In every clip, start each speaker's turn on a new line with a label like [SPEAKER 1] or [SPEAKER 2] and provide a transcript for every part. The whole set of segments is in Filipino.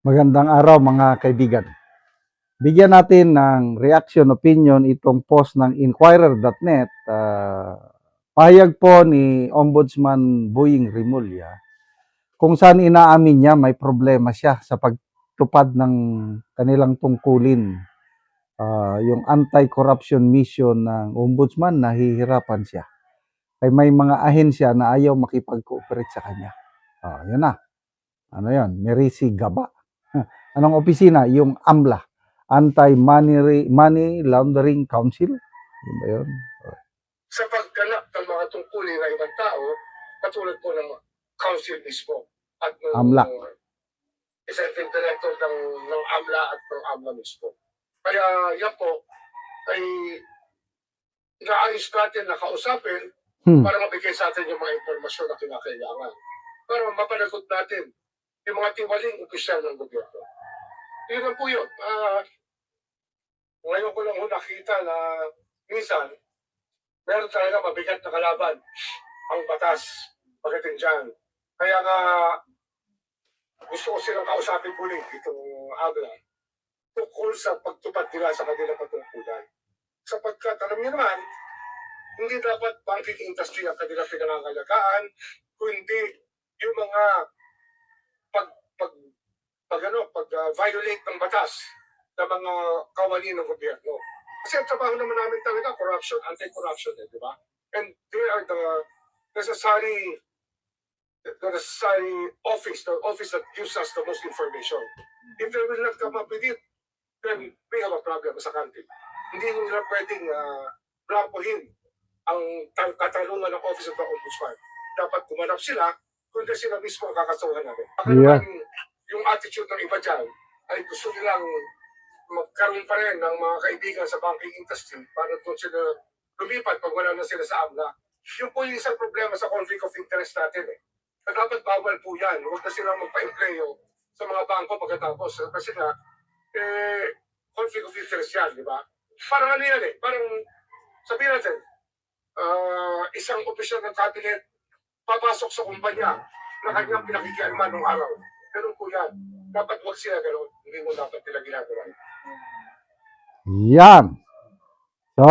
[SPEAKER 1] Magandang araw mga kaibigan. Bigyan natin ng reaction opinion itong post ng Inquirer.net. Pahayag po ni Ombudsman Boying Rimulya kung saan inaamin niya may problema siya sa pagtupad ng kanilang tungkulin. Yung anti-corruption mission ng Ombudsman, nahihirapan siya. Ay may mga ahensya na ayaw makipag-cooperate sa kanya. Yun na. Ano yun? Merisi Gaba. Anong opisina? Yung AMLA, Anti-Money Laundering Council. Yun ba yun?
[SPEAKER 2] Sa pagganap ng mga tungkulin ng ibang tao, katulad po ng council mismo at ng
[SPEAKER 1] AMLA.
[SPEAKER 2] executive director ng AMLA at ng AMLA mismo. Kaya yan po ay inaayos natin na kausapin para mabigay sa atin yung mga impormasyon na kinakailangan. Para mapanagot natin yung mga tiwaling opisyal ng gobyerno. Yun lang po yun. Ngayon ko lang ho nakita na minsan, meron talaga mabigat na kalaban ang batas pagdating dyan. Kaya nga, gusto ko silang kausapin po itong AMLA tungkol sa pagtupad nila sa kanilang patungkulan. Sapagkat, alam niyo naman, hindi dapat banking industry ang kanilang pinangangalagaan, kundi yung mga pag-violate ng batas ng mga kawani ng gobyerno. Kasi ang trabaho naman namin talaga, corruption, anti-corruption, di ba? And they are the necessary office, the office that gives us the most information. If they will not come up with it, then we have a problem sa country. Hindi nila pwedeng blancohin ang katarungan ng Office of the Ombudsman. Dapat gumanap sila, kundi sila mismo ang kakasuhan namin. Baka naman yung attitude ng iba dyan ay gusto nilang magkaroon pa rin ng mga kaibigan sa banking industry para doon sila lumipat pag wala na sila sa AMLA. Yun po yung isang problema sa conflict of interest natin eh. Dapat bawal po yan. Huwag na silang magpa-empleyo sa mga bangko pagkatapos. Kasi nga, conflict of interest yan, di ba? Parang ano yan eh. Parang, sabihin natin, isang opisyal ng cabinet papasok sa kumpanya na kanyang pinakikialman ng araw. Ganun po yan. Dapat huwag sila ganun. Hindi mo dapat nila ginagawa.
[SPEAKER 1] Yan. So,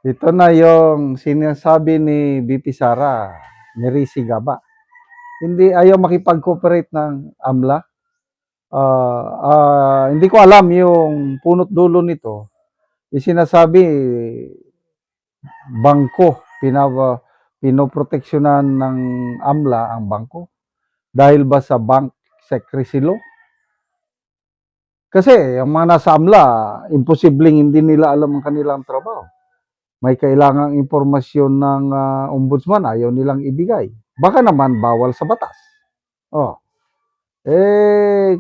[SPEAKER 1] ito na yung sinasabi ni BP Sara, Merisi Gaba. Hindi ayaw makipag-cooperate ng AMLA. Hindi ko alam yung punot dulo nito. Sinasabi, bangko, pinoproteksyonan ng AMLA ang bangko. Dahil ba sa bank secrecy law? Kasi ang mga nasa AMLA, imposibleng hindi nila alam ang kanilang trabaho. May kailangang impormasyon ng ombudsman, ayaw nilang ibigay. Baka naman bawal sa batas.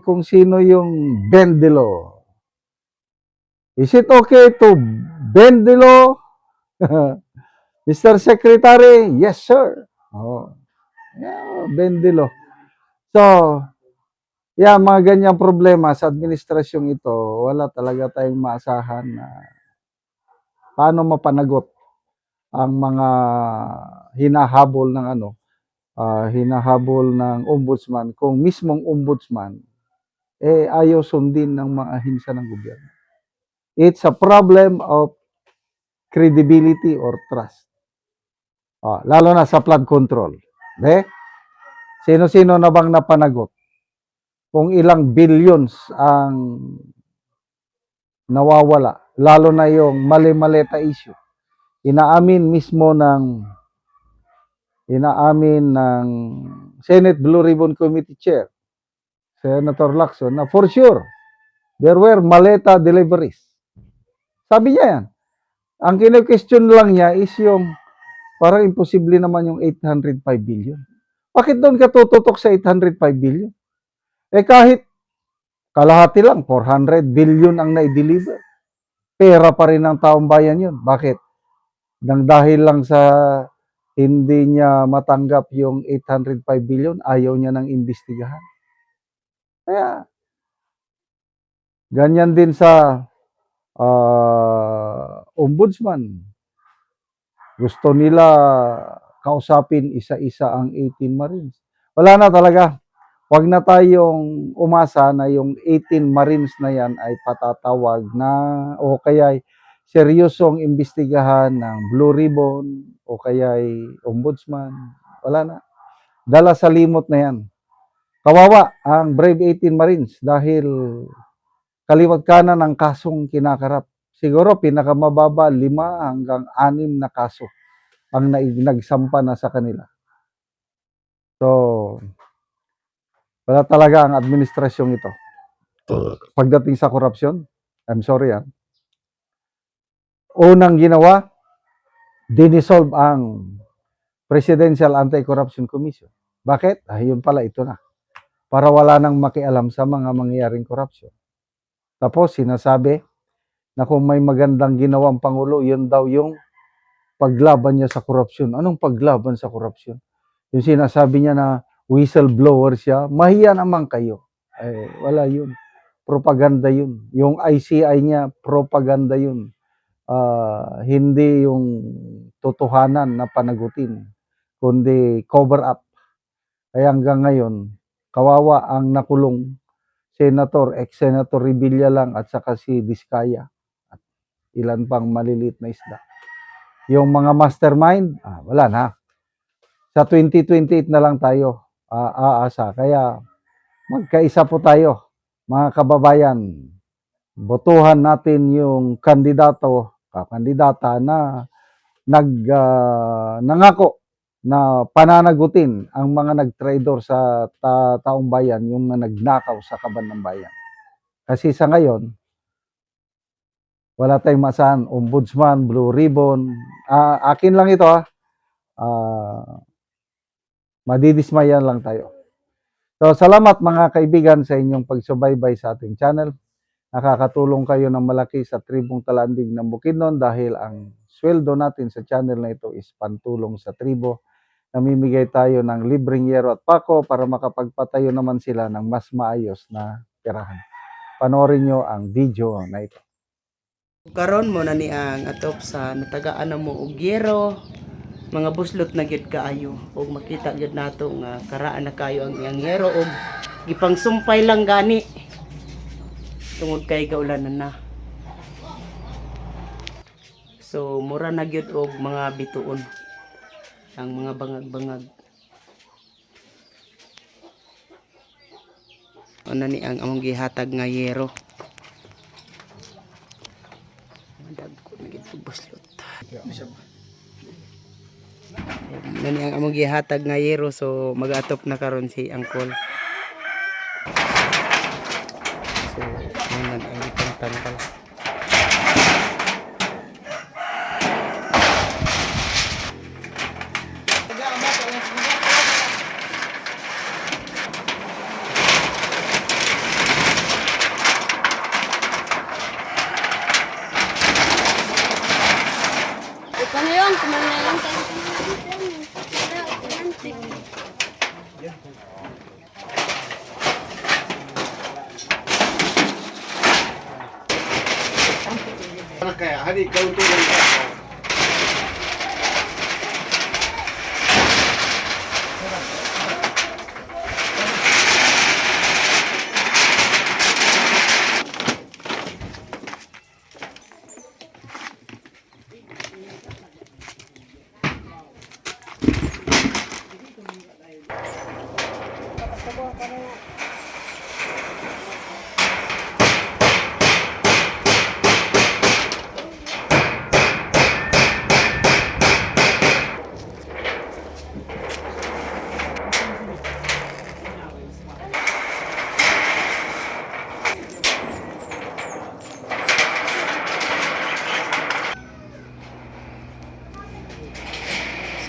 [SPEAKER 1] Kung sino yung bend the law? Is it okay to bend the law? Mr. Secretary, yes sir. Bend the law. So, mga ganyang problema sa administrasyong ito, wala talaga tayong maasahan na paano mapanagot ang mga hinahabol ng ombudsman kung mismong ombudsman ayaw sundin ng mga ahensya ng gobyerno. It's a problem of credibility or trust. Lalo na sa flood control. Sino-sino na bang napanagot? Kung ilang billions ang nawawala, lalo na yung mali-maleta issue. Inaamin ng Senate Blue Ribbon Committee Chair, Senator Lacson, na for sure, there were maleta deliveries. Sabi niya yan. Ang kine-question lang niya is yung parang imposible naman yung 805 billion. Bakit doon ka tututok sa 805 billion? Kahit kalahati lang, 400 billion ang na-deliver. Pera pa rin ng taong bayan yun. Bakit? Nang dahil lang sa hindi niya matanggap yung 805 billion, ayaw niya nang imbestigahan. Kaya, ganyan din sa ombudsman. Gusto nila kausapin isa-isa ang 18 Marines. Wala na talaga. wag na tayong umasa na yung 18 Marines na yan ay patatawag na o kaya seryosong imbestigahan ng Blue Ribbon o kaya Ombudsman. Wala na. Dala sa limot na yan. Kawawa ang brave 18 Marines dahil kaliwat kanan ng kasong kinakarap. Siguro pinakamababa 5 hanggang 6 na kaso ang nagsampa na sa kanila. So, wala talaga ang administrasyong ito. Pagdating sa korupsyon, I'm sorry unang ginawa, dinisolve ang Presidential Anti-Corruption Commission. Bakit? Yun pala, ito na. Para wala nang makialam sa mga mangyayaring korupsyon. Tapos sinasabi na kung may magandang ginawang Pangulo, yun daw yung paglaban niya sa korupsyon. Anong paglaban sa korupsyon? Yung sinasabi niya na whistleblower siya, mahiya naman kayo. Wala yun. Propaganda yun. Yung ICI niya, propaganda yun. Hindi yung totohanan na panagutin, kundi cover up. Kaya hanggang ngayon, kawawa ang nakulong Senator, ex-Senator Revilla lang at saka si Diskaya. At ilan pang maliliit na isda. Yung mga mastermind, wala na. Sa 2028 na lang tayo aasa. Kaya magkaisa po tayo, mga kababayan. Botohan natin yung kandidata na nangako na pananagutin ang mga nagtraidor sa taong bayan, yung mga nagnakaw sa kaban ng bayan. Kasi sa ngayon, wala tayong masahan, Ombudsman, Blue Ribbon. Akin lang ito madidismayan lang tayo. So, salamat mga kaibigan sa inyong pagsubaybay sa ating channel. Nakakatulong kayo ng malaki sa tribong Talandig ng Bukidnon dahil ang sweldo natin sa channel na ito is pantulong sa tribo. Namimigay tayo ng libreng yero at pako para makapagpatayo naman sila ng mas maayos na tirahan. Panoorin nyo ang video na ito.
[SPEAKER 3] Karon mo na ni ang atop sa natagaan na mo og yero, mga buslot na gyud kaayo og makita gyud nato nga karaan na kayo ang iyang yero og gipang sumpay lang gani tungod kay kaulanan na. So mura na gyud og mga bituon ang mga bangag-bangag. Ano ni ang among gihatag nga yero. Dagko na gyud og buslot. Nani ang among gihatag nga yero, so mag-atop na karon si Angkol. So nan ang tangkal.
[SPEAKER 4] Ikaw na yun, kumain na lang tayo.
[SPEAKER 2] Kaya, hari, gawin ko lang ka.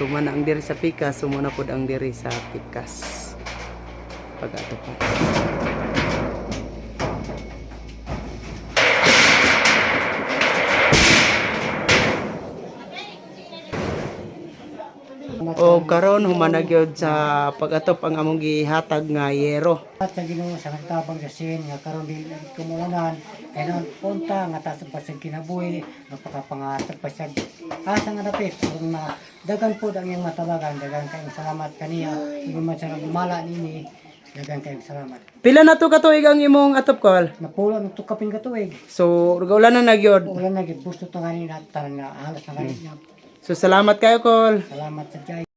[SPEAKER 3] Sumana ang diri sa pikas, sumuna pod ang diri sa pikas. Pag-atop pa. O karon humana gyud sa pag-atop ang among gihatag nga yero.
[SPEAKER 5] At sa Ginoo sa nagtabang sa sin nga karon dili kumuunan kay non punta nga taas pa sa kinabuhi napakapangatag pa siya asa nga dapit kung na dagan po ang iyang matabagan dagan kay salamat kaniya ug man sa mala nini Dagan kayong salamat.
[SPEAKER 3] Pila na to katuig ang imong atop kol?
[SPEAKER 5] Napulo ng tukaping katuig.
[SPEAKER 3] So, ulan na nagyod.
[SPEAKER 5] Wala na gid gusto to ganin na tanan nga alas na ganin niya.
[SPEAKER 3] So, salamat kayo kol.
[SPEAKER 5] Salamat sa Diyay.